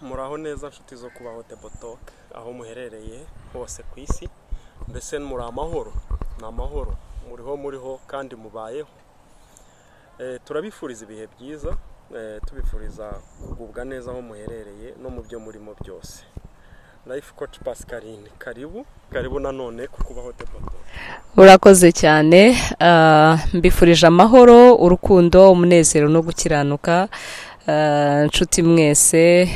Muraho neza nshuti zo kubaho Tebotalk aho muherereye hose ku isi, mbese muri amahoro, n'amahoro muriho kandi mubayeho. Turabifuriza ibihe byiza, tubifuriza kugubwa neza aho muherereye no mu byo murimo byose. Life Coach Pascaline, karibu nanone ku kubaho Tebotalk. Urakoze cyane, mbifurije amahoro, urukundo, umunezero no gukiranuka. Nshuti mwese,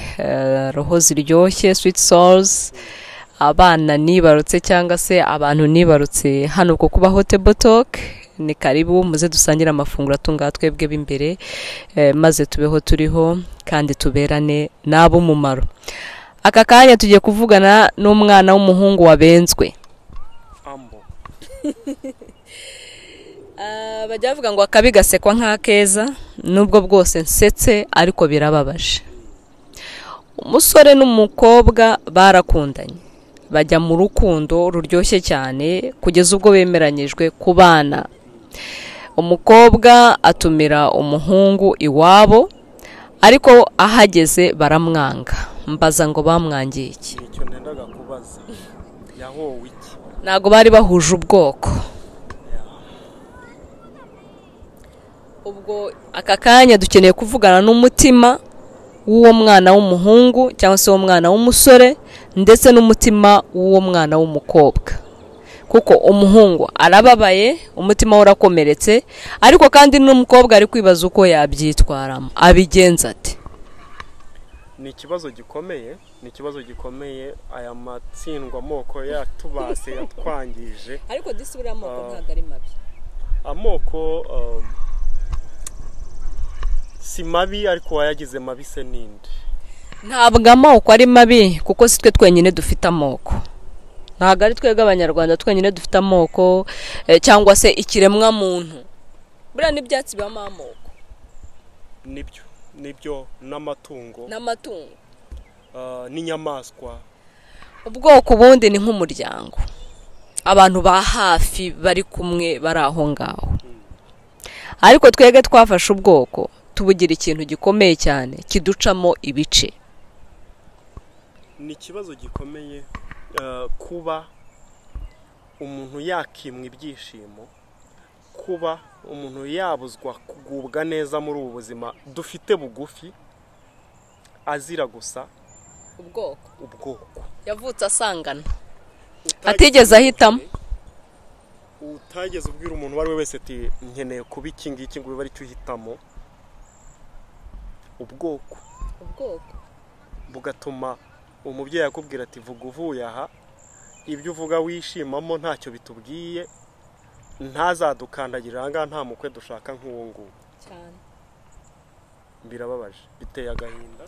roho ziryoshye, sweet souls, abana nibarutse cyangwa se abantu nibarutse hano ku kubaho Tebotalk, ni karibu muze dusangire amafunguro atunga twebwe b'imbere, maze tubeho turiho kandi tuberane nabo mumaro. Aka kanya tugiye kuvugana n'umwana w'umuhungu wabenzwe. Bajya bavuga ngo akabi gasekwa nk'akeza, nubwo bwose nsetse ariko birababaje. Umusore n'umukobwa barakundanye, bajya mu rukundo ruryoshye cyane kugeza ubwo bemeranyijwe kubana. Umukobwa atumira umuhungu iwabo, ariko ahageze baramwanga. Mbaza ngo bamwangiye iki? Icyo nendaga kubaza, yahowe iki? Ntago bari bahuje ubwoko. Ubwo aka kanya dukeneye kuvugana n'umutima w'uwo mwana w'umuhungu cyangwa se uwo mwana w'umusore, ndetse n'umutima w'uwo mwana w'umukobwa, kuko umuhungu arababaye, umutima we urakomeretse, ariko kandi n'umukobwa ari kwibaza uko yabyitwaramo, abigenza ati. Ni ikibazo gikomeye, aya matsindwa amoko yatubase yatwangije. Ariko disubira amoko ntabwo ari mabi. Amoko si mabi, ariko wayagize mabi se ninde? Ntabwo amoko ari mabi, kuko si twe twenyine dufite amoko. Ntabwo ari twebwe abanyarwanda twenyine dufite amoko, cyangwa se ikiremwa muntu. Buriya n'ibyatsi bibamo amoko. Nibyo n'amatungo. N'inyamaswa. Ubwoko bundi ni nk'umuryango. Abantu ba hafi bari kumwe bari aho ngaho. Ariko twebwe twafashe ubwoko tubugira ikintu gikomeye cyane kiducamo ibice. Ni ikibazo gikomeye kuba umuntu yakimwa ibyishimo, kuba umuntu yabuzwa kugubwa neza muri ubu buzima dufite bugufi, azira gusa ubwoko. Yavutse asangana, atigeze ahitamo. Utageze ubwira umuntu uwo ari we wese ati nkeneye kuba iki ngiki ngo bibe ari cyo uhitamo. Ubwoko bugatuma umubyeyi akubwira ati vuga uvuye aha, ibyo uvuga wishimamo ntacyo bitubwiye, ntazadukandagirira aha ngaha, nta mukwe dushaka nk'uwo nguwo. Birababaje, biteye agahinda,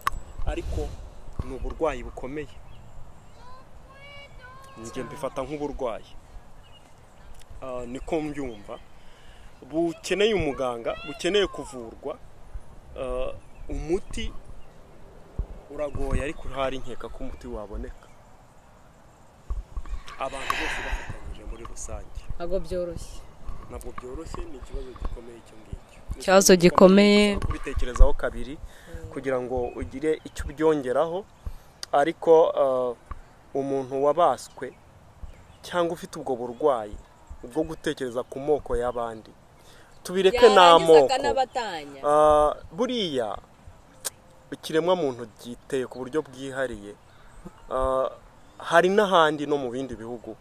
ariko ni uburwayi bukomeye. Njye mbifata nk'uburwayi, niko mbyumva, bukeneye umuganga, bukeneye kuvurwa. Umuti uragoye, ariko hari nkeka ko umuti waboneka. Abantu bose bafatanyije muri rusange. Ntabwo byoroshye. Ni ikibazo gikomeye icyo ngicyo. Ikibazo gikomeye. Kubitekerezaho kabiri kugira ngo ugire icyo ubyongeraho, ariko umuntu wabaswe cyangwa ufite ubwo burwayi bwo gutekereza ku moko y'abandi, tubireke n'amoko. Buriya ikiremwa muntu giteye ku buryo bwihariye. Hari n'ahandi no mu bindi bihugu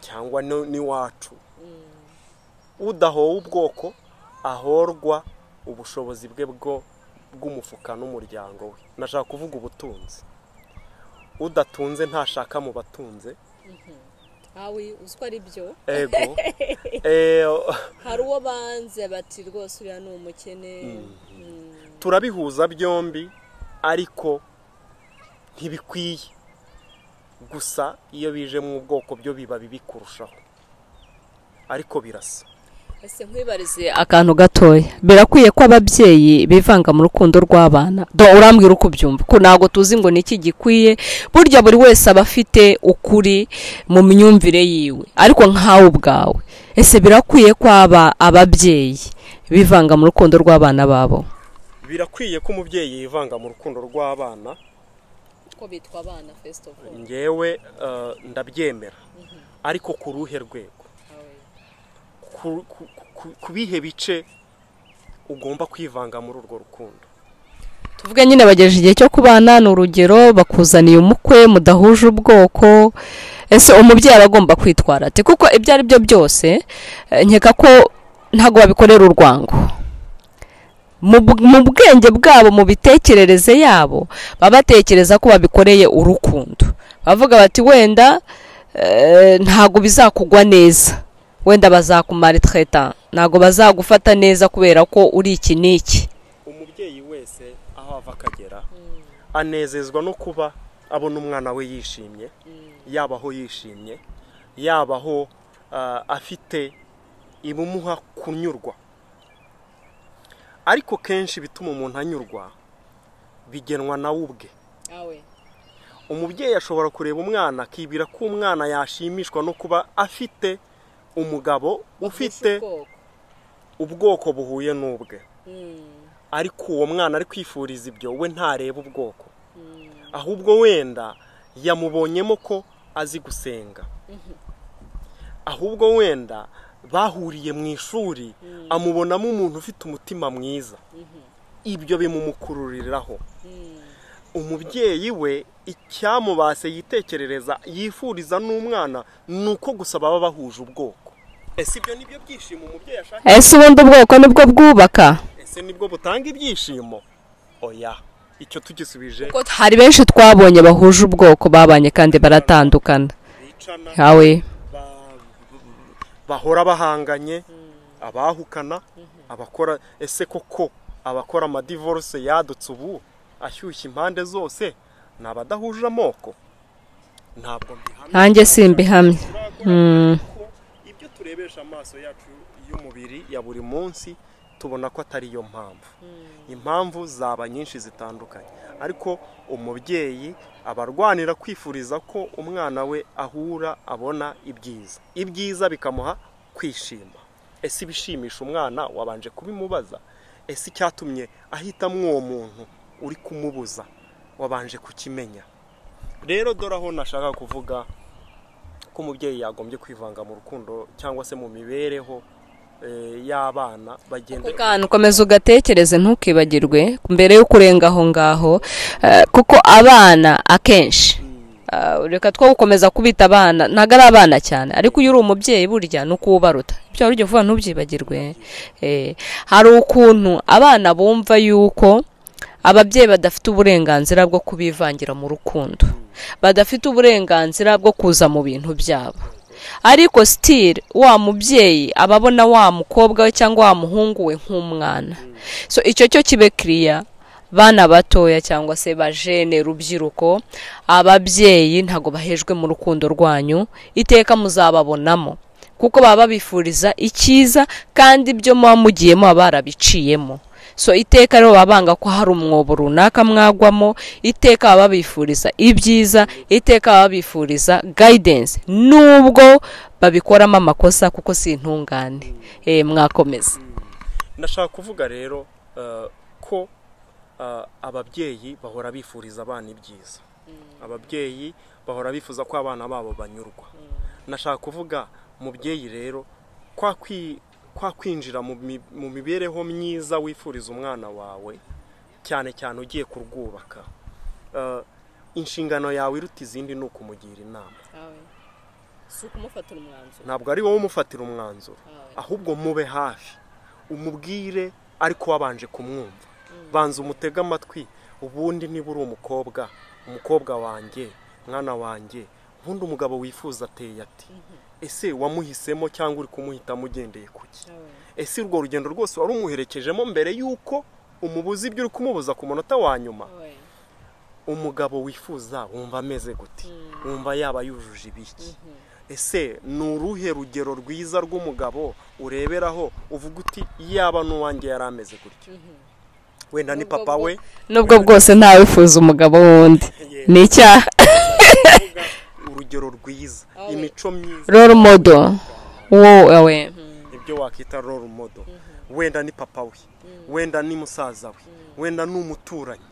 cyangwa n'iwacu, udahowe ubwoko ahorwa ubushobozi bwe bw'umufuka n'umuryango we. Nashaka kuvuga ubutunzi. Udatunze ntashaka mu batunze. Uziko ari byo. Ego. Hari uwo banze bati rwose uriya ni umukene. Turabihuza byombi, ariko ntibikwiye. Gusa iyo bije mu bwoko byo biba bibi kurushaho, ariko birasa. Ese nkwibarize akantu gatoya, birakwiye ko ababyeyi bivanga mu rukundo rw'abana? Urambwira uko ubyumva, ko ntago tuzi ngo niki gikwiye. Burya buri wese aba afite ukuri mu myumvire yiwe, ariko nkawe ubwawe, ese birakwiye ko ababyeyi bivanga mu rukundo rw'abana babo? Birakwiye ko umubyeyi yivanga mu rukundo rw'abana, ko bitwa abana first of all ngewe ndabyemera ariko ku ruhe rwego ku bihe bice ugomba kwivanga muri urwo rukundo. tuvuge nyine bagejeje igihe cyo kubana, ni urugero bakuzaniye umukwe mudahuje ubwoko, ese umubyeyi aba agomba kwitwara ate? Kuko ibyo ari byo byose nkeka ko ntabwo babikorera urwango, mu bwenge bwabo, mu bitekerereze yabo baba batekereza ko babikoreye urukundo, bavuga bati wenda ntabwo bizakugwa neza, wenda bazakumara itreta, ntabwo bazagufata neza kubera ko uri iki n'iki. Umubyeyi wese aho ava akagera anezezwa no kuba abona umwana we yishimye, yabaho yishimye, yabaho afite ibumuha kunyurwa. Ariko kenshi bituma umuntu anyurwa bigenwa nawe ubwe. Umubyeyi ashobora kureba umwana akibwira ko umwana yashimishwa no kuba afite umugabo ufite ubwoko buhuye n'ubwe, ariko uwo mwana ari kwifuriza ibyo we ntareba ubwoko, ahubwo wenda yamubonyemo ko azi gusenga, ahubwo wenda bahuriye mu ishuri amubonamo umuntu ufite umutima mwiza, ibyo bimumukururiraho. Umubyeyi we icyamubase yitekerereza yifuriza n'umwana nuko gusa baba bahuje ubwoko. Ese ibyo nibyo byishimo umubyeyi ashaka? Ese ubundi ubwoko nibwo bwubaka? Ese nibwo butanga ibyishimo? Oya, icyo tugisubije. Hari benshi twabonye bahuje ubwoko babanye kandi baratandukana, hawe bahora bahanganye, abahukana, abakora. Ese koko abakora amadivorce yadutse ubu ashyushye impande zose nabadahuje amoko? Ntabwo mbihamye, nanjye simbihamye. Ibyo turebesha amaso yacu y'umubiri ya buri munsi tubona ko atari yo mpamvu. Impamvu zaba nyinshi zitandukanye, ariko umubyeyi abarwanira kwifuriza ko umwana we ahura abona ibyiza, ibyiza bikamuha kwishima. Ese ibishimisha umwana wabanje kubimubaza? Ese icyatumye ahitamo uwo muntu uri kumubuza wabanje kukimenya? Rero dore aho nashaka kuvuga ko umubyeyi yagombye kwivanga mu rukundo cyangwa se mu mibereho y'abana bagende. Kandi ukomeza ugatekereze, ntukibagirwe mbere yo kurenga aho ngaho, kuko abana akenshi reka two gukomeza kubita abana, ntago ari abana cyane, ariko iyo uri umubyeyi burya nuko ubaruta, ibyo uryo vuba ntubyibagirwe. Hari ukuntu abana bumva yuko ababyeyi badafite uburenganzira bwo kubivangira mu rukundo, badafite uburenganzira bwo kuza mu bintu byabo, ariko still wa mubyeyi ababona wa mukobwa we cyangwa wa muhungu we nk'umwana. So icyo cyo kibe clear, bana batoya cyangwa se bajene rubyiruko, ababyeyi ntago bahejwe mu rukundo rwanyu, iteka muzababonamo kuko baba bifuriza icyiza kandi ibyo muba mugiyemo barabiciyemo. So iteka rero babanga ko hari umwobo runaka mwagwamo, iteka baba bifuriza ibyiza, iteka baba bifuriza guidance nubwo babikoramo amakosa kuko si intungane. Mwakomeza. Ndashaka kuvuga rero ko ababyeyi bahora bifuriza abana ibyiza, ababyeyi bahora bifuza ko abana babo banyurwa. Nashaka kuvuga umubyeyi rero kwa kwinjira mu mibereho myiza wifuriza umwana wawe, cyane cyane ugiye kurwubaka, inshingano yawe iruta izindi ni ukumugira inama. Si ukumufatira umwanzuro, ntabwo ari wowe umufatira umwanzuro, ahubwo mube hafi umubwire, ariko wabanje kumwumva. Banza umutega amatwi, ubundi niba uri umukobwa wanjye, mwana wanjye, ubundi umugabo wifuza ateye ati? Ese wamuhisemo cyangwa uri kumuhitamo ugendeye kuki? Ese urwo rugendo rwose wari umuherekejemo mbere yuko umubuza ibyo uri kumubuza ku munota wa nyuma? Umugabo wifuza wumva ameze gute? Wumva yaba yujuje ibiki? Ese ni uruhe rugero rwiza rw'umugabo ureberaho uvuga uti yaba n'uwanjye yari ameze gutyo? Wenda ni papa we, nubwo bwose ntawe wifuza umugabo wundi, ni icyaha. Urugero rwiza, imico myiza, role model, wowe ibyo wakita role model. Wenda ni papa we, wenda ni musaza we, wenda ni umuturanyi,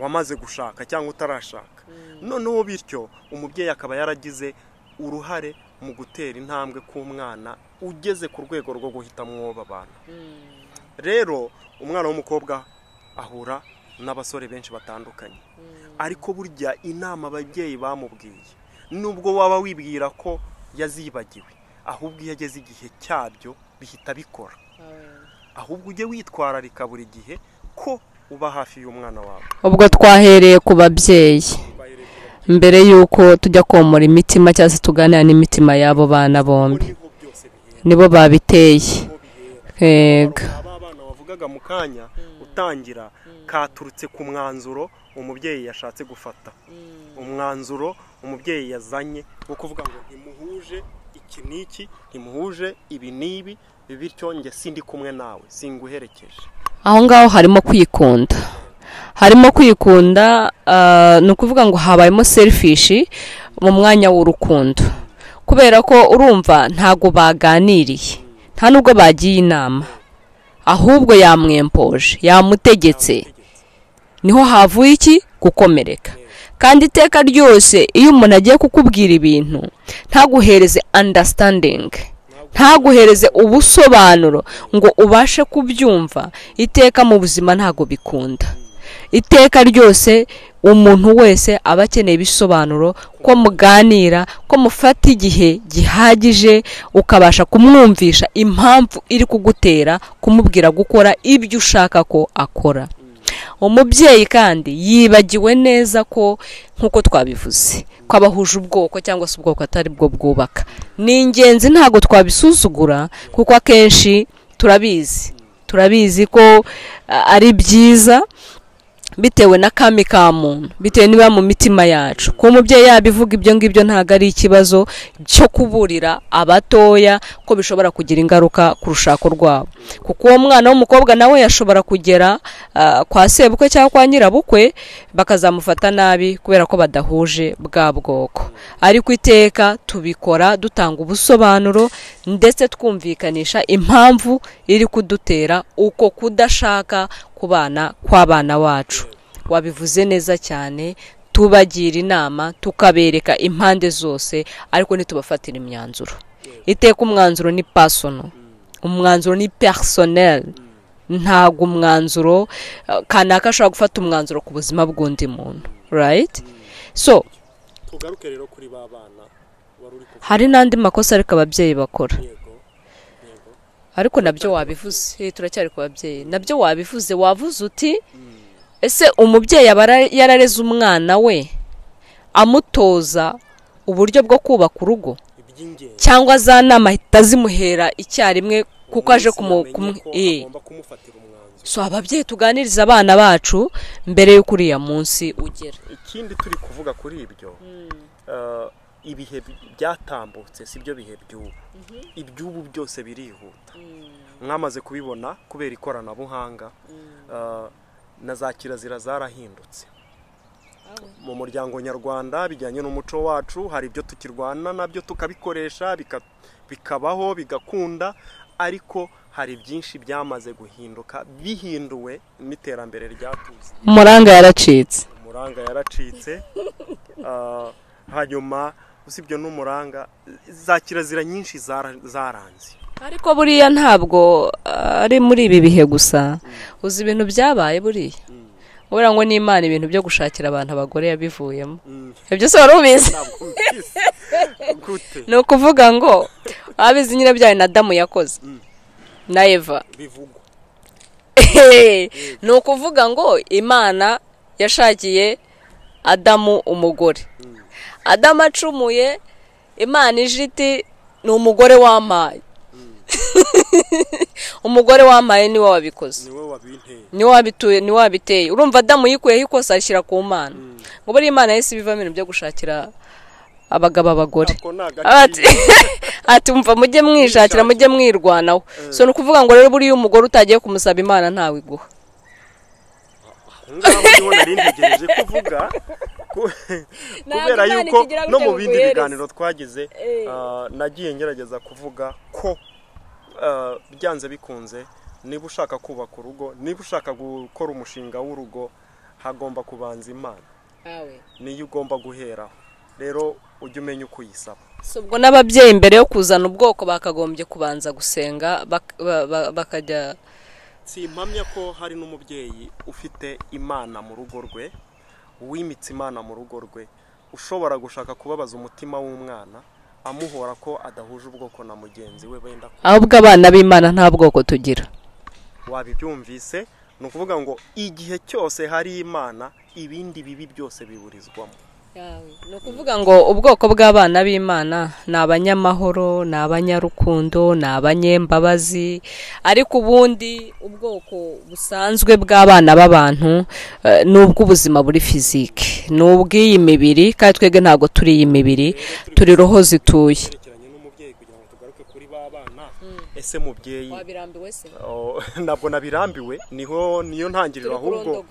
wamaze gushaka cyangwa utarashaka. Noneho bityo umubyeyi akaba yaragize uruhare mu gutera intambwe k'umwana ugeze ku rwego rwo guhitamwo abantu. Rero umwana w'umukobwa ahura n'abasore benshi batandukanye, ariko burya inama ababyeyi bamubwiye nubwo waba wibwira ko yazibagiwe, ahubwo iyo ageze igihe cyabyo bihita bikora. Ahubwo ujye witwararika buri gihe ko uba hafi y'umwana wawe. Ubwo twahereye ku babyeyi mbere yuko tujya komora imitima cyangwa se tuganira n'imitima y'abo bana bombi, nibo babiteye. Abana wavugaga mu kanya utangira katurutse ku mwanzuro umubyeyi yashatse gufata, umwanzuro umubyeyi yazanye wo kuvuga ngo ntimuhuje iki n'iki, ntimuhuje ibi n'ibi, bityo njye sindi kumwe nawe, singuherekeje. Aho ngaho harimo kwikunda, harimo kwikunda. Ni ukuvuga ngo habayemo selfish mu mwanya w'urukundo, kubera ko urumva ntago baganiriye, nta nubwo bagiye inama, ahubwo yamwempoje, yamutegetse, niho havuye iki gukomereka. Kandi iteka ryose iyo umuntu agiye kukubwira ibintu ntaguhereze understanding, ntaguhereze ubusobanuro ngo ubashe kubyumva, iteka mu buzima ntago bikunda. Iteka ryose umuntu wese aba akeneye ibisobanuro, ko muganira, ko mufata igihe gihagije ukabasha kumwumvisha impamvu iri kugutera kumubwira gukora ibyo ushaka ko akora. Umubyeyi kandi yibagiwe neza ko nkuko twabivuze ko abahuje ubwoko cyangwa se ubwoko atari bwo bwubaka. Ni ingenzi, ntago twabisuzugura, kuko akenshi turabizi ko ari byiza bitewe na kami ka muntu, bitewe niba mu mitima yacu. Ko umubyeyi yabivuga ibyo ngibyo ntago ari ikibazo cyo kuburira abatoya ko bishobora kugira ingaruka ku rushako rwabo, kuko uwo mwana w'umukobwa nawe yashobora kugera kwa sebukwe cyangwa kwa nyirabukwe bakazamufata nabi kubera ko badahuje bwa bwoko. Ariko iteka tubikora dutanga ubusobanuro ndetse twumvikanisha impamvu iri kudutera uko kudashaka kubana kw'abana wacu. Wabivuze neza cyane, tubagira inama, tukabereka impande zose, ariko ntitubafatira imyanzuro. Iteka umwanzuro ni personal, umwanzuro ni personnel, ntago umwanzuro kanaka ashobora gufata umwanzuro ku buzima bw'undi muntu, right? So tugaruke rero kuri ba bana waruri kuvuga, hari n'andi makosa ariko ababyeyi bakora. Ariko nabyo wabivuze, turacyari ku babyeyi, nabyo wabivuze. Wavuze uti ese umubyeyi yarareze umwana we amutoza uburyo bwo kubaka urugo, cyangwa za nama itazimuhera icyarimwe kuko aje so ababyeyi tuganiriza abana bacu mbere yo kuriya munsi ugera. Ikindi turi kuvuga kuri ibyo, ibihe byatambutse si byo bihe by'ubu. Iby'ubu byose birihuta, mwamaze kubibona kubera ikoranabuhanga, na za kirazira zarahindutse mu muryango nyarwanda bijyanye n'umuco wacu. Hari ibyo tukirwana nabyo tukabikoresha bikabaho bigakunda, ariko hari byinshi byamaze guhinduka, bihinduwe n'iterambere ryatuze. Umuranga yaracitse. Hanyuma usibye n'umuranga, za kirazira nyinshi zaranze. Ariko buriya ntabwo ari muri ibi bihe gusa, uzi ibintu byabaye buriya. Ubura ngo n'Imana ibintu byo gushakira abantu abagore yabivuyemo. Ibyo se wari ubizi? Ni ukuvuga ngo abizi nyine byawe na Adamu yakoze na Eva bivugwa. Ni ukuvuga ngo Imana yashakiye Adamu umugore. Adamu acumuye, Imana ijiti ni umugore w'amaye. Umugore w'amaye niwe wabikoze, niwe wabituye, niwe wabiteye. Urumva Adamu yikuyeho ikosa arishyira ku Mana, ngo buri Imana yese bivamo ibintu byo gushakira abagabo abagore. Ati umva mujye mwishakira, mujye mwirwanaho. So ni ukuvuga ngo rero buriya umugore utagiye kumusaba Imana ntawe iguha. Narintegereje kuvuga kubera yuko no mu bindi biganiro twagize nagiye ngerageza kuvuga ko byanze bikunze, niba ushaka kubaka urugo, niba ushaka gukora umushinga w'urugo, hagomba kubanza Imana, awe niyo ugomba guheraho. Rero ujye umenya uko uyisaba. so ubwo n'ababyeyi mbere yo kuzana ubwoko bakagombye kubanza gusenga bakajya. Si impamya ko hari n'umubyeyi ufite Imana mu rugo rwe, wimitse Imana mu rugo rwe, ushobora gushaka kubabaza umutima w'umwana amuhora ko adahuje ubwoko na mugenzi we benda. Ahubwo abana b'Imana nta bwoko tugira. Wabibyumvise? Ni ukuvuga ngo igihe cyose hari Imana, ibindi bibi byose biburizwamo. Ni ukuvuga ngo ubwoko bw'abana b'Imana ni abanyamahoro, ni abanyarukundo, ni abanyembabazi, ariko ubundi ubwoko busanzwe bw'abana b'abantu ni ubw'ubuzima buri fizike, ni ubw'iyi mibiri, kandi twebwe ntabwo turi iyi mibiri, turi roho zituye. Ese mubyeyi wabirambiwe se? Ntabwo nabirambiwe, niyo ntangiriro, ahubwo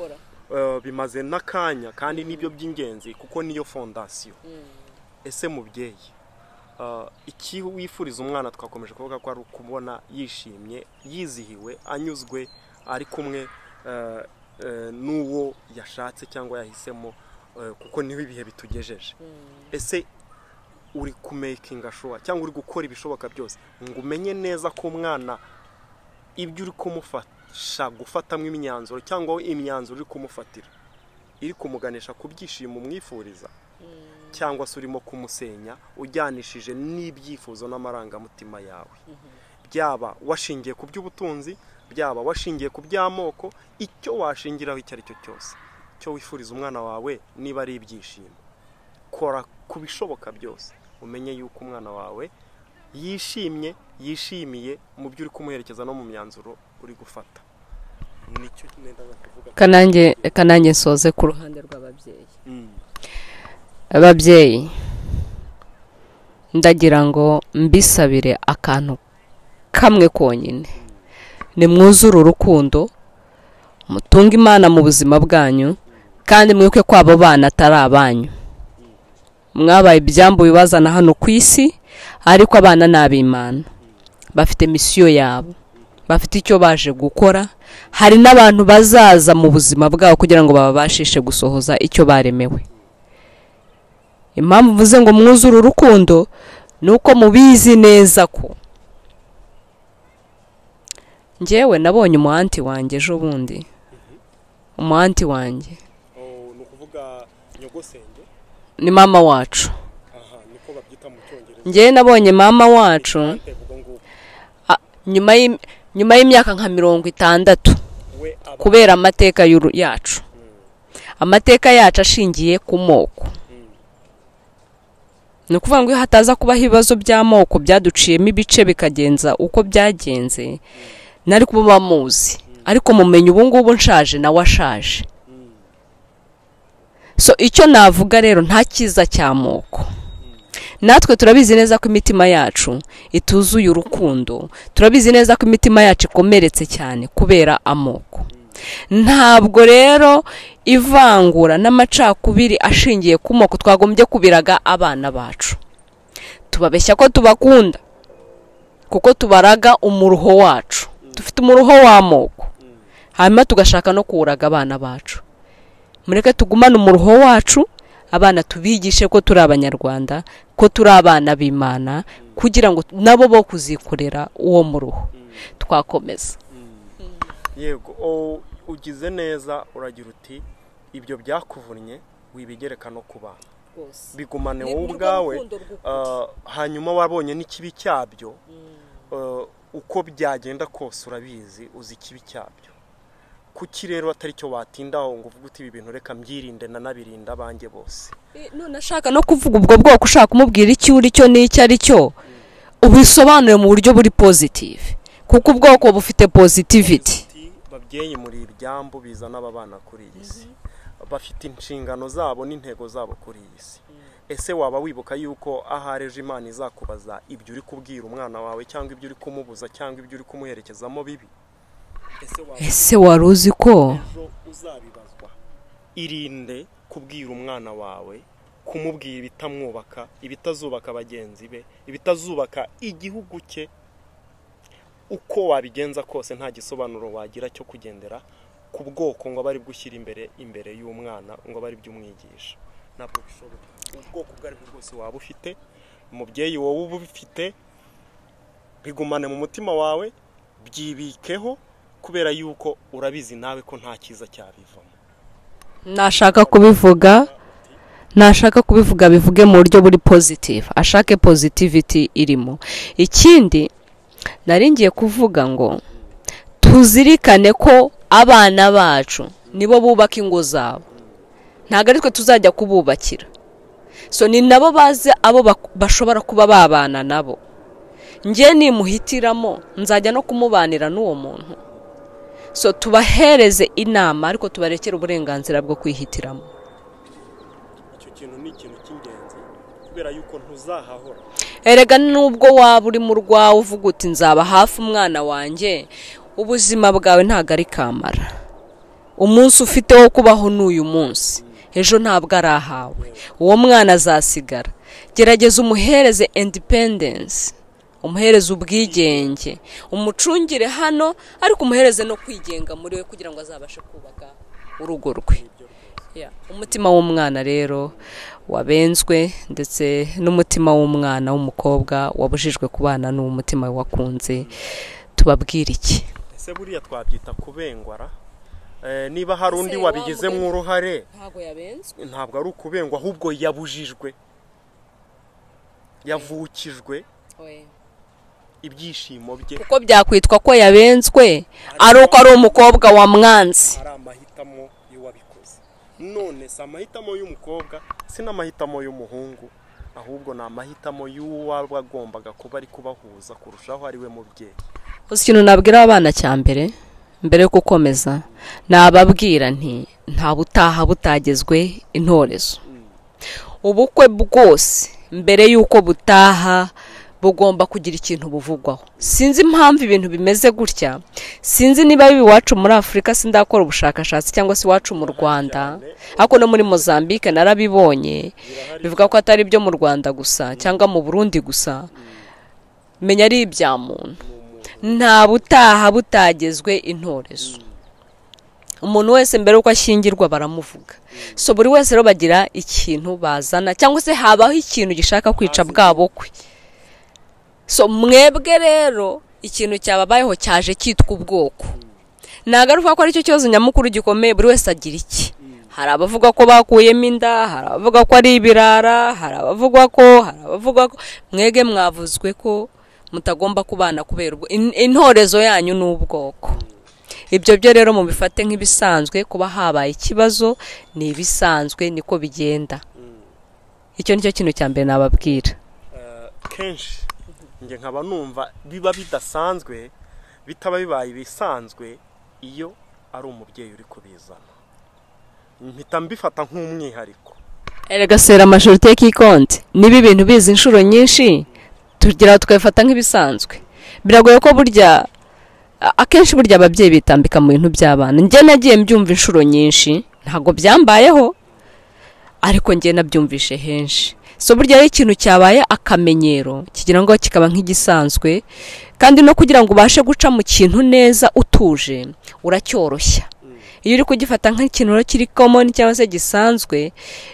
bimaze n'akanya kandi nibyo by'ingenzi kuko niyo fondasiyo. Ese mubyeyi, iki wifuriza umwana, twakomeje kuvuga ko ari ukubona yishimye, yizihiwe, anyuzwe, ari kumwe n'uwo yashatse cyangwa yahisemo, kuko niho ibihe bitugejeje. Ese uri kumakinga sure cyangwa uri gukora ibishoboka byose ngo umenye neza ko umwana ibyo uri kumufasha gufatamo imyanzuro cyangwa imyanzuro uri kumufatira iri kumuganisha ku byishimo umwifuriza, cyangwa se urimo kumusenya ujyanishije n'ibyifuzo n'amarangamutima yawe, byaba washingiye ku by'ubutunzi, byaba washingiye ku by'amoko, icyo washingiraho icyo ari cyo cyose, cyo wifuriza umwana wawe niba ari ibyishimo, kora ku bishoboka byose umenye yuko umwana wawe yishimiye mu byo uri kumuherekeza no mu myanzuro uri gufata. Nicyo nenda kuvuga. Kanange nsoze ku ruhande rw'ababyeyi. Ababyeyi ndagira ngo mbisabire akantu kamwe konyine, ni mwuzure urukundo, mutunge Imana mu buzima bwanyu, kandi mwibuke ko abo bana atari abanyu, mwabaye ibyambu bibazana hano ku isi, ariko abana ni ab'Imana, bafite misiyo yabo, bafite icyo baje gukora. Hari n'abantu bazaza mu buzima bwabo kugira ngo babashishe gusohoza icyo baremewe. Impamvu mvuze ngo mwuzure urukundo ni uko mubizi neza ko njyewe nabonye umuhanti wanjye ejo bundi, umuhanti wanjye ni ukuvuga nyogosenge, ni mama wacu. Njyewe nabonye mama wacu nyuma y'imyaka nka 60 kubera amateka yacu, amateka yacu ashingiye ku moko. Ni ukuvuga ngo iyo hataza kubaho ibibazo by'amoko byaduciyemo ibice bikagenza uko byagenze, nari kuba bamuzi, ariko mumenye ubu ngubu nshaje nawe ashaje. So icyo navuga rero, nta cyiza cy'amoko. Natwe turabizi neza ko imitima yacu ituzuye urukundo, turabizi neza ko imitima yacu ikomeretse cyane kubera amoko. Ntabwo rero ivangura n'amacakubiri ashingiye ku moko twagombye kubiraga abana bacu. Tubabeshya ko tubakunda kuko tubaraga umuruho wacu, dufite umuruho w'amoko, hanyuma tugashaka no kuwuraga abana bacu. Mureke tugumane umuruho wacu, abana tubigishe ko turi abanyarwanda, ko turi abana b'Imana, kugira ngo nabo bo kuzikorera uwo muruho. Twakomeza. Yego, ugize neza, uragira uti ibyo byakuvunnye wibigereka no kubana, bigumane wowe ubwawe, hanyuma wabonye n'ikibi cyabyo, uko byagenda kose urabizi, uzi ikibi cyabyo. Kuki rero atari cyo watindaho ngo uvuge uti ibi bintu reka mbyirinde nanabirinda abanjye bose? None ashaka no kuvuga ubwo bwoko, ushaka kumubwira icyo uri cyo n'icyo ari cyo, ubisobanure mu buryo buri positive, kuko ubwoko bufite positivity. Babyeyi muri ibyambu bizana abana kuri iyi si, bafite inshingano zabo n'intego zabo kuri iyi si. Ese waba wibuka yuko ahareje Imana izakubaza ibyo uri kubwira umwana wawe, cyangwa ibyo uri kumubuza, cyangwa ibyo uri kumuherekezamo bibi? Ese wari uzi ko uzabibazwa? Irinde kubwira umwana wawe, kumubwira ibitamwubaka, ibitazubaka bagenzi be, ibitazubaka igihugu cye. Uko wabigenza kose nta gisobanuro wagira cyo kugendera ku bwoko ngo bari gushyira imbere y'umwana ngo bari by'umwigisha. Ntabwo bishoboka. Ubwoko bwari bwose waba ufite, umubyeyi wowe uba ufite, bigumane mu mutima wawe, byibikeho, kubera yuko urabizi nawe ko nta cyiza cyabivamo. nashaka kubivuga bivuge mu buryo buri positive, ashake positivity irimo. Ikindi naringiye kuvuga ngo tuzirikane ko abana bacu nibo bubaka ingo zabo, ntabwo ari twe tuzajya kububakira. So ni nabo bazi abo bashobora kuba babana nabo. Njye nimuhitiramo nzajya no kumubanira n'uwo muntu. So tubahereze inama ariko tubarekere uburenganzira bwo kwihitiramo. Icyo kintu ni ikintu cy'ingenzi kubera yuko ntuzahahora. Erega nubwo waba uri mu rwawe uvuga uti nzaba hafi umwana wanjye, ubuzima bwawe ntabwo ari kamara. Umunsi ufite wo kubaho n'uyu munsi, ejo ntabwo ari ahawe. Uwo mwana azasigara. Gerageza umuhereze independence, umuhereze ubwigenge, umucungire hano ariko umuhereze no kwigenga muri we kugira ngo azabashe kubaka urugo rwe. Umutima w'umwana rero wabenzwe ndetse n'umutima w'umwana w'umukobwa wabujijwe kubana n'umutima wakunze, tubabwira iki? Ese buriya twabyita kubengwara? Niba hari undi wabigizemo uruhare, ntabwo yabenzwe, ntabwo ari ukubengwa, ahubwo yabujijwe, yavukijwe ibyishimo bye, kuko byakwitwa ko yabenzwe ari uko ari umukobwa wa mwanzi. ari amahitamo y'uwabikoze. None si amahitamo y'umukobwa, si n'amahitamo y'umuhungu, ahubwo ni amahitamo y'uwabagombaga kuba ari kubahuza kurushaho ari we mubyeyi. Uzi ikintu nabwira abana cya mbere yo gukomeza, nababwira nti nta butaha butagezwe intorezo. Ubukwe bwose mbere y'uko butaha bugomba kugira ikintu buvugwaho. Sinzi impamvu ibintu bimeze gutya, sinzi niba bibi iwacu muri Afurika, sindakora ubushakashatsi cyangwa se iwacu mu Rwanda, ariko no muri Mozambique narabibonye bivuga ko atari byo mu Rwanda gusa cyangwa mu Burundi gusa, menya ari ibya muntu. Nta butaha butagezwe intorezo. Umuntu wese mbere uko ashyingirwa baramuvuga. So buri wese rero bagira ikintu bazana cyangwa se habaho ikintu gishaka kwica bwa bukwe. So mwebwe rero ikintu cyababayeho cyaje cyitwa ubwoko. Nagaruka ko ari cyo kibazo nyamukuru gikomeye, buri wese agira iki. Hari abavuga ko bakuyemo inda, hari abavuga ko ari ibirara, hari abavuga ko mwege mwavuzwe ko mutagomba kubana kubera intorezo yanyu n'ubwoko. Ibyo byo rero mubifate nk'ibisanzwe, kuba habaye ikibazo ni ibisanzwe, niko bigenda. Icyo nicyo kintu cya mbere nababwira. Kenshi nge nkaba numva biba bidasanzwe, bitaba bibaye ibisanzwe iyo ari umubyeyi uri kubizana. Mpita mbifata nk'umwihariko. Erega sera majorite y'ikonte niba ibintu bizi inshuro nyinshi tugira tukabifata nk'ibisanzwe. Biragoye ko burya akenshi burya ababyeyi bitambika mu bintu by'abana. Njye nagiye mbyumva inshuro nyinshi, ntago byambayeho ariko njye nabyumvishe henshi. So burya ari ikintu cyabaye akamenyero kigira ngo kikaba nk'igisanzwe, kandi no kugira ngo ubashe guca mu kintu neza utuje uracyoroshya. Iyo uri kugifata nk'ikintu kiri common cyangwa se gisanzwe,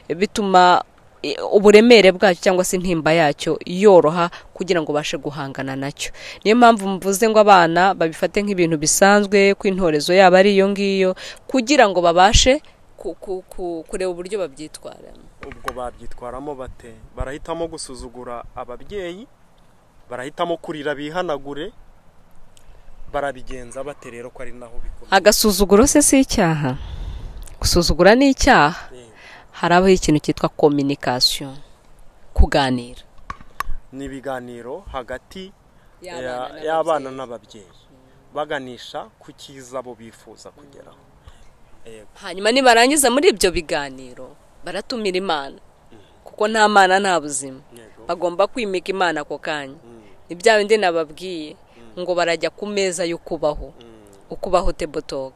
bituma uburemere bwacyo cyangwa se intimba yacyo yoroha kugira ngo bashe guhangana nacyo. Niyo mpamvu mvuze ngo abana babifate nk'ibintu bisanzwe, ko intorezo yabo ari iyo ngiyo, kugira ngo babashe kureba uburyo babyitwaramo. Ubwo babyitwaramo bate? Barahitamo gusuzugura ababyeyi, barahitamo kurira bihanagure, barabigenza bate rero ko ari naho bikomeye? Agasuzuguro se si icyaha? Gusuzugura ni icyaha. Harabaho ikintu cyitwa communication, kuganira. Ni ibiganiro hagati y'abana n'ababyeyi, baganisha ku cyiza bo bifuza kugeraho. Hanyuma nibarangiza muri ibyo biganiro baratumira Imana, kuko nta mana nta buzima. Bagomba kwimika Imana ako kanya. Ni bya bindi nababwiye ngo barajya ku meza yo ukubaho table talk.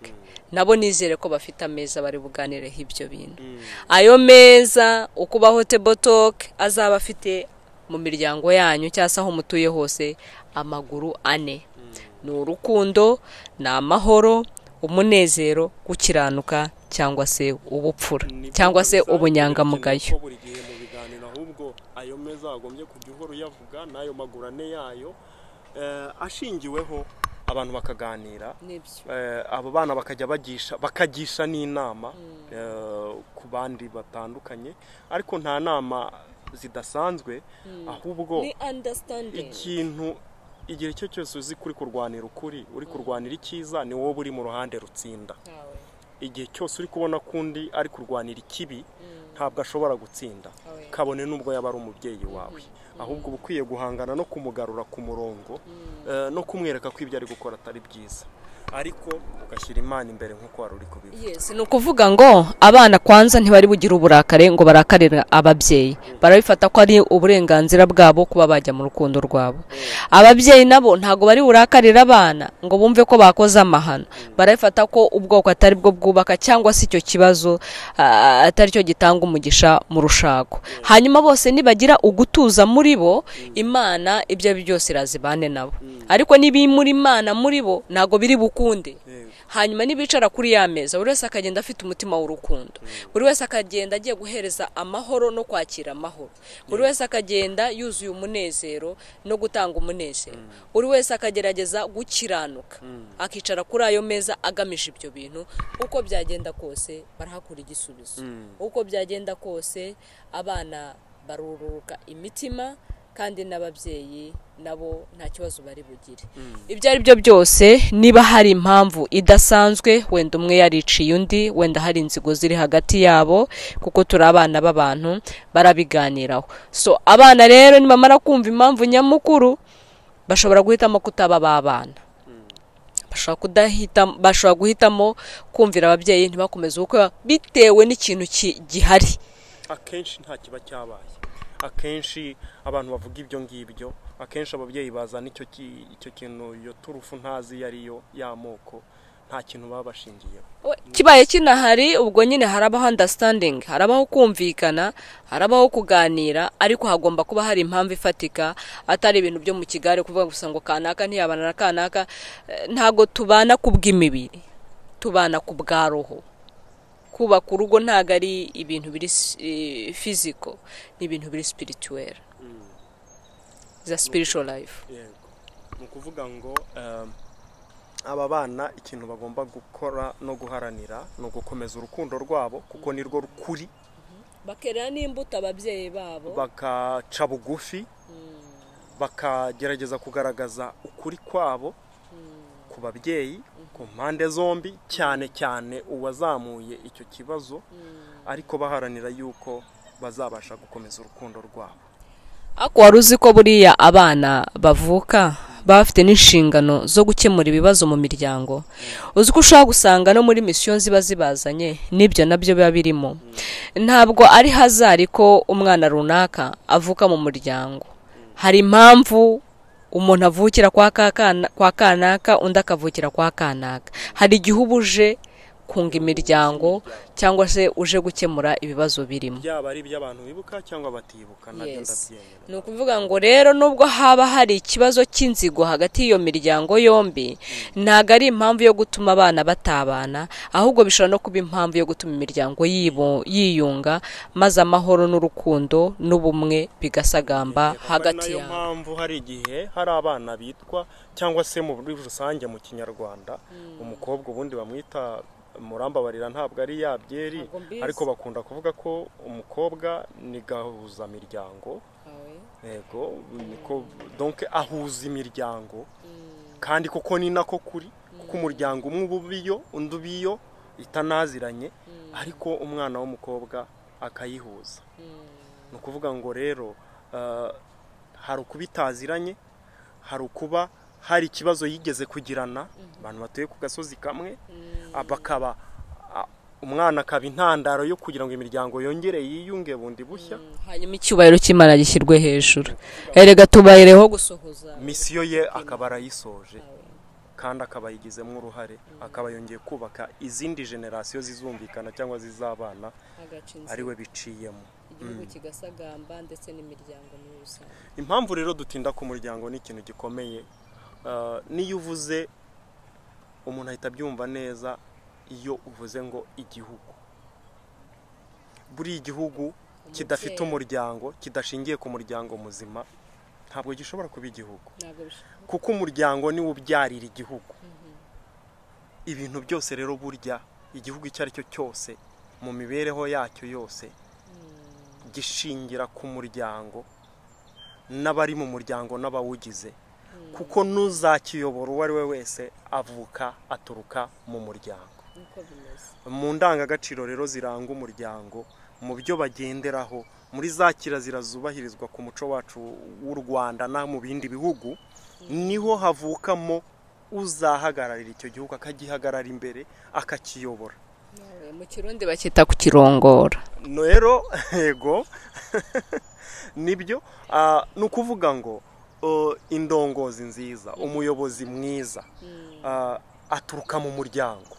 Nabo nizere ko bafite ameza bari buganireho ibyo bintu. Ayo meza ukubaho table talk azaba afite mu miryango yanyu cyangwa se aho mutuye hose amaguru ane. Ni urukundo, ni amahoro, umunezero, gukiranuka cyangwa se ubupfura cyangwa se ubunyangamugayo. buri gihe mu biganiro ahubwo ayo meza agombye kujya uhora uyavuga n'ayo magurane yayo ashingiweho abantu bakaganira, abo bana bakajya bakagisha n'inama ku bandi batandukanye, ariko nta nama zidasanzwe, ahubwo ikintu igihe cyo cyose uzi kuri kurwanira ukuri, uri kurwanira icyiza, ni wowe uri mu ruhande rutsinda. Igihe cyose uri kubona kundi ari kurwanira ikibi, ntabwo ashobora gutsinda, kabone nubwo yaba ari umubyeyi wawe. Ahubwo uba ukwiye guhangana no kumugarura ku murongo, no kumwereka ko ibyo ari gukora atari byiza, ariko ugashyira Imana imbere nk'uko wari uri kubivuga. Yes, ni ukuvuga ngo abana kwanza ntibari bugira uburakare ngo barakarira ababyeyi, barabifata ko ari uburenganzira bwabo kuba bajya mu rukundo rwabo. Ababyeyi nabo ntago bari burakarira abana ngo bumve ko bakoze amahano, barabifata ko ubwoko atari bwo bwubaka cyangwa se icyo kibazo atari cyo gitanga umugisha mu rushako. Hanyuma bose nibagira ugutuza muri bo, Imana ibyo byose irazibane nabo, ariko nibimura Imana muri bo ntago biri bukunde. Hanyuma nibicara kuri ya meza, buri wese akagenda afite umutima w'urukundo, buri wese akagenda agiye guhereza amahoro no kwakira amahoro, buri wese akagenda yuzuye umunezero no gutanga umunezero, buri wese akagerageza gukiranuka, akicara kuri ayo meza agamije ibyo bintu. Uko byagenda kose barahakura igisubizo, uko byagenda kose abana baruruka imitima, kandi n'ababyeyi nabo nta kibazo bari bugire. Ibyo ari byo byose, niba hari impamvu idasanzwe, wenda umwe yariciye undi, wenda hari inzigo ziri hagati yabo, kuko turi abana b'abantu, barabiganiraho. So abana rero nibamara kumva impamvu nyamukuru, bashobora guhitamo kutaba babana, bashobora guhitamo kumvira ababyeyi ntibakomeze ubukwe bitewe n'ikintu gihari. Akenshi nta kiba cyabaye, akenshi abantu bavuga ibyo ngibyo, akenshi ababyeyi bazana icyo kintu, iyo turufu ntazi yariyo y'amoko, nta kintu baba bashingiyeho. Kibaye kinahari, ubwo nyine harabaho understanding, harabaho kumvikana, harabaho kuganira, ariko hagomba kuba hari impamvu ifatika, atari ibintu byo mu kigare kuvuga gusa ngo kanaka ntiyabana na kanaka. Ntago tubana kubw'imibiri, tubana ku bwa roho. Kubaka urugo ntago ari ibintu biri physical, ni ibintu biri spiritual. The spiritual life. Ni ukuvuga ngo aba bana ikintu bagomba gukora no guharanira no gukomeza urukundo rwabo, kuko nirwo rukuri, bakerera n'imbuto ababyeyi babo, bakaca bugufi, bakagerageza kugaragaza ukuri kwabo ku babyeyi, ku mpande zombi, cyane cyane uwazamuye icyo kibazo, ariko baharanira yuko bazabasha gukomeza urukundo rwabo. Ako wari uzi ko buriya abana bavuka bafite n'inshingano zo gukemura ibibazo mu miryango? Uzi ko ushobora gusanga no muri mission ziba zibazanye n'ibyo nabyo biba birimo. Ntabwo ari hazari ko umwana runaka avuka mu muryango, hari impamvu umuntu avukira kwa kanaka, undi akavukira kwa kanaka. Hari igihe ubuje kunga imiryango cyangwa se uje gukemura ibibazo birimo, byaba ari iby'abantu bibuka cyangwa batibuka, nabyo ndabyemera. Ni ukuvuga ngo rero nubwo haba hari ikibazo cy'inzigo hagati y'iyo miryango yombi, ntago ari impamvu yo gutuma abana batabana, ahubwo bishobora no kuba impamvu yo gutuma imiryango yiyunga, maze amahoro n'urukundo n'ubumwe bigasagamba hagati yabo. Niyo mpamvu hari igihe hari abana bitwa, cyangwa se mu buryo rusange mu Kinyarwanda, umukobwa ubundi bamwita murambabarira, ntabwo ari yabyeri, ariko bakunda kuvuga ko umukobwa ni gahuza miryango. Yego, niko donc ahuza imiryango, kandi koko ni nako kuri, kuko umuryango umwe ubiyo undi ubiyo itanaziranye, ariko umwana w'umukobwa akayihuza. Ni ukuvuga ngo rero hari ukubitaziranye, hari ukuba hari ikibazo yigeze kugirana, abantu batuye ku gasozi kamwe, bakaba umwana akaba intandaro yo kugira ngo imiryango yongere yiyunge bundi bushya, hanyuma icyubahiro cy'Imana gishyirwe hejuru. Erega tubayereho gusohoza misiyo ye, akaba arayisoje kandi akaba yigizemo uruhare, akaba yongeye kubaka izindi generasiyo zizumvikana cyangwa zizabana ariwe biciyemo, igihugu kigasagamba ndetse n'imiryango muri rusange. Impamvu rero dutinda ku muryango ni ikintu gikomeye. Niyo uvuze umuntu ahita abyumva neza iyo uvuze ngo igihugu. Buri igihugu kidafite umuryango, kidashingiye ku muryango muzima, ntabwo gishobora kuba igihugu, kuko umuryango niwo ubyarira igihugu. Ibintu byose rero burya igihugu icyo ari cyo cyose mu mibereho yacyo yose gishingira ku muryango n'abari mu muryango n'abawugize, kuko n'uzakiyobora uwo ari we wese aturuka mu muryango. Mu ndangagaciro rero ziranga umuryango, mu byo bagenderaho, muri za kirazira zubahirizwa ku muco wacu w'u Rwanda no mu bindi bihugu, niho havukamo uzahagararira icyo gihugu, akagihagarara imbere, akakiyobora. Mu Kirundi bakita kukirongora. Rero yego nibyo, ni ukuvuga ngo indongozi nziza, umuyobozi mwiza aturuka mu muryango,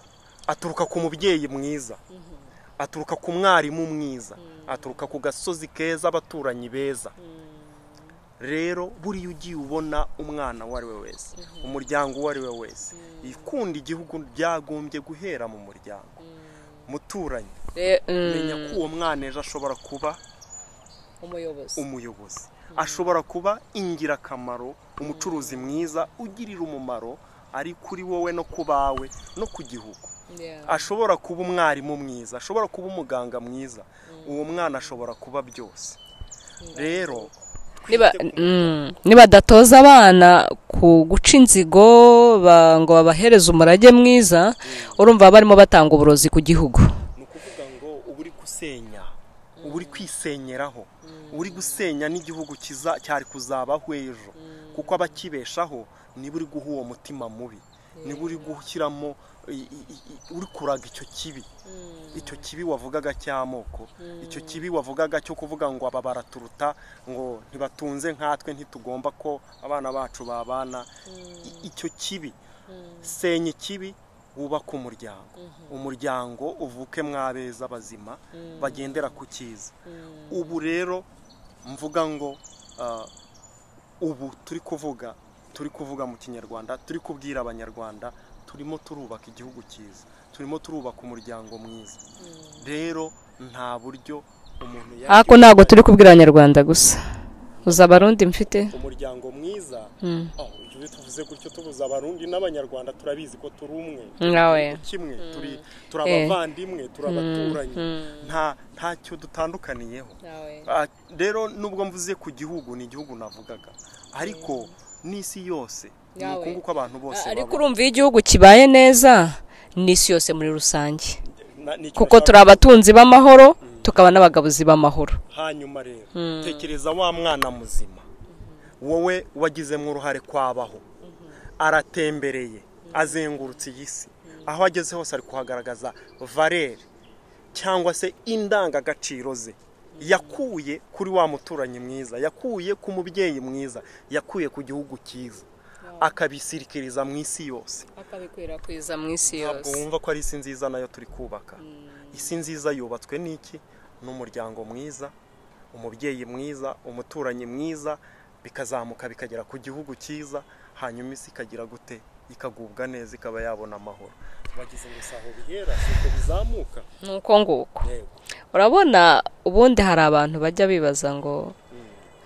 aturuka ku mubyeyi mwiza, aturuka ku mwarimu mwiza, aturuka ku gasozi keza, abaturanyi beza. Rero buriya ugiye ubona umwana uwo ari we wese, umuryango uwo ari we wese, ikunda igihugu byagombye guhera mu muryango. Muturanyi, menya ko uwo mwana ejo ashobora kuba umuyobozi, ashobora kuba ingirakamaro, umucuruzi mwiza ugirira umumaro ari kuri wowe no ku bawe no ku gihugu. Ashobora kuba umwarimu mwiza, ashobora kuba umuganga mwiza, uwo mwana ashobora kuba byose. Rero niba datoza abana ku guca inzigo ngo babahereze umurage mwiza, urumva barimo batanga uburozi ku gihugu. Ni ukuvuga ngo uba uri gusenya, uba uri kwisenyeraho, uri gusenya n'igihugu cyari kuzabaho ejo, kuko abakibeshaho niba uri guha uwo mutima mubi, niba uri gushyiramo, uri kuraga icyo kibi wavugaga cy'amoko, icyo kibi wavugaga cyo kuvuga ngo aba baraturuta, ngo ntibatunze nkatwe, ntitugomba ko abana bacu babana. Icyo kibi, senya ikibi, wubaka umuryango uvuke mwabeza bazima bagendera ku cyiza. Ubu rero mvuga ngo ubu turi kuvuga mu Kinyarwanda, turi kubwira Abanyarwanda, turimo turubaka igihugu cyiza, turimo turubaka umuryango mwiza. Rero nta buryo umuntu ariko ntabwo turi kubwira Abanyarwanda gusa, uza Abarundi mfite umuryango mwiza. Iyo tuvuze gutyo tubuza Abarundi n'Abanyarwanda, turabizi ko turi umwe, kimwe, turi abavandimwe, turi abaturanyi, ntacyo dutandukaniyeho. Rero nubwo mvuze ku gihugu, ni igihugu navugaga, ariko n'isi yose ni uko abantu bose. Ariko urumva iyo igihugu kibaye neza, n'isi yose muri rusange, kuko turi abatunzi b'amahoro, tukaba n'abagabuzi b'amahoro. Hanyuma rero tekereza wa mwana muzima, wowe wagizemo uruhare kwabaho, aratembereye, azengurutse iyi si, aho ageze hose ari kuhagaragaza valere cyangwa se indangagaciro ze, yakuye kuri wa muturanyi mwiza, yakuye ku mubyeyi mwiza, yakuye ku gihugu cyiza, akabisirikiriza mu isi yose, akabikwirakwiza mu isi yose. Ntabwo wumva ko ari isi nziza nayo turi kubaka? Isi nziza yubatswe n'iki? N'umuryango mwiza, umubyeyi mwiza, umuturanyi mwiza, bikazamuka bikagera ku gihugu cyiza, hanyuma isi ikagira gute? Ikagubwa neza, ikaba yabona amahoro. Bagize ngo saho bihera, siko bizamuka. Nuko nguko. Urabona ubundi hari abantu bajya bibaza ngo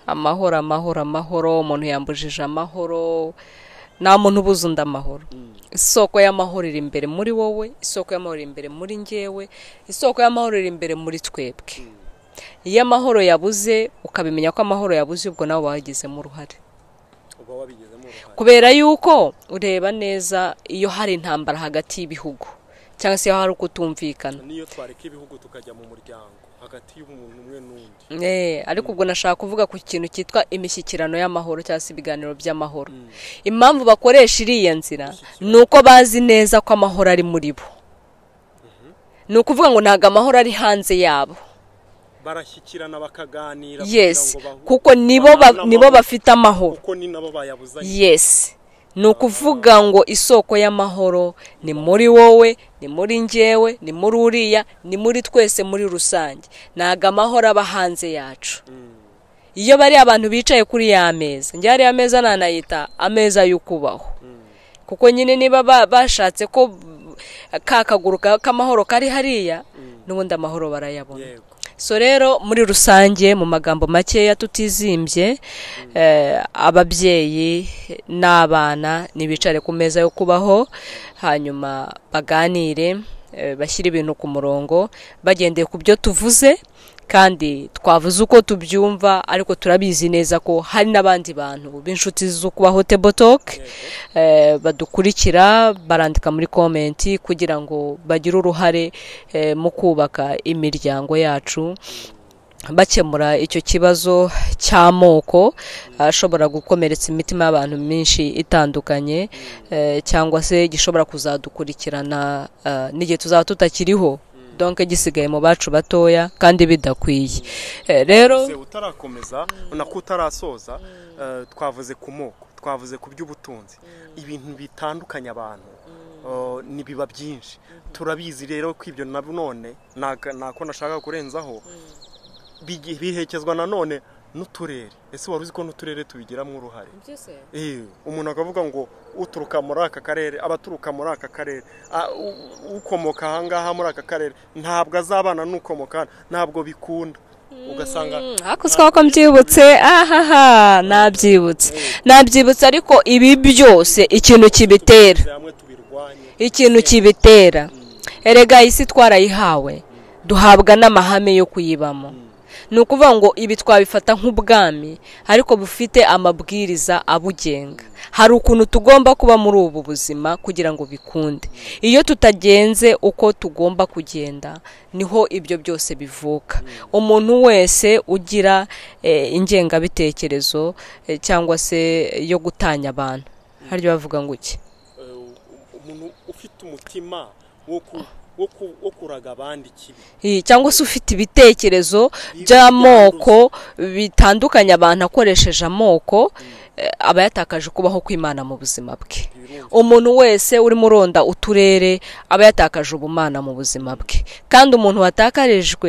amahoro, umuntu yambujije amahoro, nta muntu ubuze undi amahoro. Isoko y'amahoro iri imbere muri wowe, isoko y'amahoro iri imbere muri njyewe, isoko y'amahoro iri imbere muri twebwe. Iyo amahoro yabuze, ukabimenya ko amahoro yabuze, ubwo nawe wagizemo uruhare. Kubera yuko ureba neza iyo hari intambara hagati y'ibihugu, cyangwa se hari ukutumvikana, niyo twareka ibihugu tukajya mu muryango hagati y'umuntu umwe n'undi. Ariko ubwo nashaka kuvuga ku kintu cyitwa imishyikirano y'amahoro cyangwa se ibiganiro by'amahoro. Impamvu bakoresha iriya nzira ni uko bazi neza ko amahoro ari muri bo. Ni ukuvuga ngo ntabwo amahoro ari hanze yabo, barashyikirana bakaganira, kuko nibo bafite amahoro, kuko ni nabo bayabuzanye. Ni ukuvuga ngo isoko y'amahoro ni muri wowe, ni muri njyewe, ni muri uriya, ni muri twese muri rusange. Ntabwo amahoro aba hanze yacu. Iyo bari abantu bicaye kuri ya meza, njye hariya ameza nanayita ameza y'ukubaho. kuko nyine niba bashatse ko ka kaguru k'amahoro kari hariya n'ubundi amahoro barayabona. So rero muri rusange mu magambo makeya tutizimbye, ababyeyi n'abana nibicare ku meza yo kubaho, hanyuma baganire, bashyira ibintu ku murongo bagendeye ku byo tuvuze, kandi twavuze uko tubyumva, ariko turabizi neza ko hari n'abandi bantu b'inshuti zo kubaho Table Talk badukurikira, barandika muri komenti kugira ngo bagire uruhare mu kubaka imiryango yacu, bakemura icyo kibazo cy'amoko ashobora gukomeretsa imitima y'abantu myinshi itandukanye, cyangwa se gishobora kuzadukurikirana n'igihe tuzaba tutakiriho, donc gisigaye mu bacu batoya kandi bidakwiye. Rero utarakomeza unako utarasoza, twavuze ku moko, twavuze ku by'ubutunzi, ibintu bitandukanye abantu nibiba byinshi, turabizi rero ko ibyo none nako nashaka kurenzaho bihekezwa nanone n'uturere. Ese wari uzi ko n'uturere tubigiramo uruhare? Umuntu akavuga ngo uturuka muri aka karere, abaturuka muri aka karere, ukomoka ahangaha muri aka karere ntabwo azabana n'ukomoka, ntabwo bikunda. Ugasanga hakozwe ko mbyibutse, nabyibutse, ariko ibi byose ikintu kibitera, erega isi twarayihawe, duhabwa n'amahame yo kuyibamo. Ni ukuvuga ngo ibi twabifata nk'ubwami, ariko bufite amabwiriza abugenga. Hari ukuntu tugomba kuba muri ubu buzima kugira ngo bikunde. Iyo tutagenze uko tugomba kugenda, niho ibyo byose bivuka. Umuntu wese ugira ingengabitekerezo cyangwa se yo gutanya abantu, haryo bavuga ngo iki? Umuntu ufite umutima wo kuraga abandi kibi, cyangwa se ufite ibitekerezo by'amoko bitandukanye, abantu akoresheje amoko, aba yatakaje kubaho kw'Imana mu buzima bwe. Umuntu wese urimo uronda uturere aba yatakaje ubumana mu buzima bwe, kandi umuntu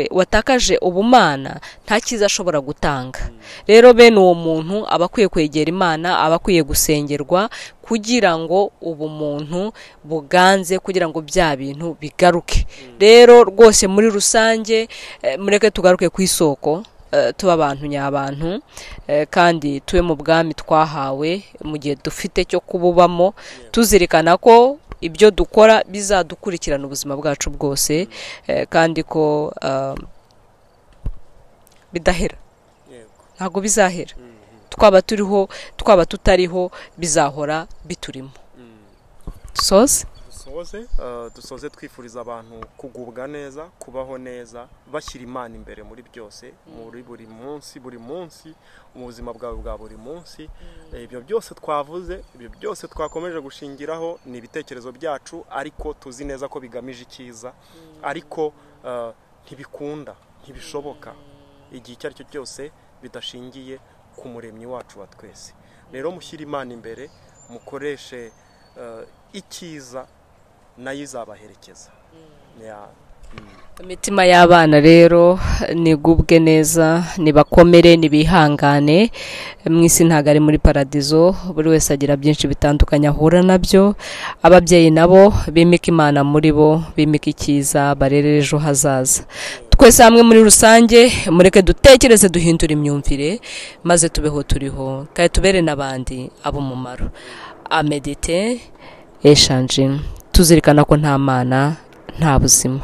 watakaje ubumana nta cyiza ashobora gutanga. Rero bene uwo muntu aba akwiye kwegera Imana, aba akwiye gusengerwa kugira ngo ubumuntu buganze, kugira ngo bya bintu bigaruke. Rero rwose muri rusange mureke tugaruke ku isoko, tuba abantu nyabantu, kandi tube mu bwami twahawe mu gihe dufite cyo kububamo, tuzirikana ko ibyo dukora bizadukurikirana ubuzima bwacu bwose, kandi ko bidahera, ntabwo bizahera. Twaba turiho twaba tutariho, bizahora biturimo. Dusoze twifuriza abantu kugubwa neza, kubaho neza, bashyira Imana imbere muri byose, muri buri munsi mu buzima bwawe bwa buri munsi. Ibyo byose twavuze, ibyo byose twakomeje gushingiraho ni ibitekerezo byacu, ariko tuzi neza ko bigamije icyiza, ariko ntibikunda, ntibishoboka igihe icyo ari cyo cyose bidashingiye ku muremyi wacu wa twese. Rero mushyira Imana imbere, mukoreshe icyiza, nayo izabaherekeza. Imitima y'abana rero nigubwe neza, nibakomere, nibihangane. Mu isi ntago ari muri paradizo, buri wese agira byinshi bitandukanye ahura nabyo. Ababyeyi nabo bimika Imana muri bo, bimika icyiza, barerere ejo hazaza. Twese hamwe muri rusange mureke dutekereze, duhindura imyumvire, maze tubeho turiho, kandi tubere n'abandi ab'umumaro. Amedite, eshanje, tuzirikana ko nta Mana nta buzima.